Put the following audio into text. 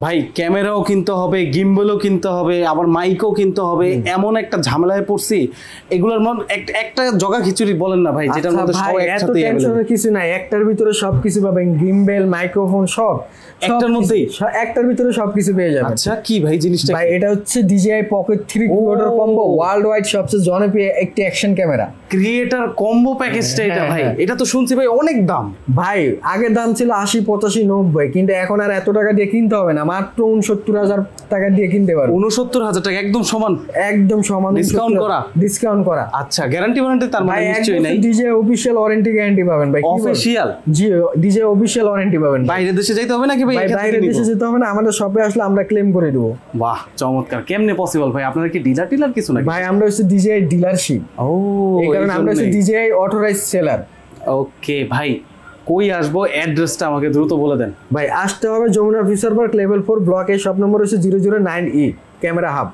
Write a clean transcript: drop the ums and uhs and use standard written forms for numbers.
ভাই ক্যামেরাও কিনতে হবে, গিম্বলও কিনতে হবে, আবার মাইকও কিনতে হবে, এমন একটা ঝামেলায় পড়ছি। এগুলোর মন একটা জগা খিচুড়ি বলেন না ভাই, যেটার মধ্যে সব একসাথে টেনশনের কিছু নাই, একটার ভিতরে সবকিছু পাবেন, গিম্বেল, মাইক্রোফোন সব একটার মধ্যেই, একটার ভিতরে সবকিছু পেয়ে যাবেন। আচ্ছা কি ভাই জিনিসটা? ভাই এটা হচ্ছে DJI Pocket 3 creator combo, world wide সবচেয়ে জনপ্রিয় একটি অ্যাকশন ক্যামেরা। ক্রিয়েটর কম্বো প্যাকেজটা এটা ভাই, এটা তো শুনছি ভাই অনেক দাম। ভাই আগের দাম ছিল 80, 85, 90, কিন্তু এখন আর এত টাকা দিয়ে কিনতে হবে না, মাত্র 69,000 টাকা দিয়ে কিনতে পারবেন। 69,000 টাকা একদম সমান, একদম সমান, ডিসকাউন্ট করা। আচ্ছা গ্যারান্টি ওয়ারেন্টি তার মানে নিশ্চয়ই নাই? DJI অফিশিয়াল ওয়ারেন্টি গ্যারান্টি পাবেন ভাই। অফিশিয়াল? জি, DJI অফিশিয়াল ওয়ারেন্টি পাবেন। বাইরে দেশে যাইতে হবে নাকি ভাই? বাইরে দেশে যেতে হবে না, আমাদের শপে আসলে আমরা ক্লেম করে দেব। বাহ চমৎকার। কেমনে পসিবল ভাই? আপনারা কি ডিলার কিছু নাকি? ভাই আমরা হচ্ছে DJI ডিলারশিপ। ও এই কারণে আমরা হচ্ছে DJI অথরাইজড সেলার। ওকে ভাই, কই আসবো? অ্যাড্রেসটা আমাকে দ্রুত বলে দেন। ভাই আসতে হবে Jamuna Future Park level 4 block এ, শপ নম্বর হচ্ছে 009E, ক্যামেরা হাব।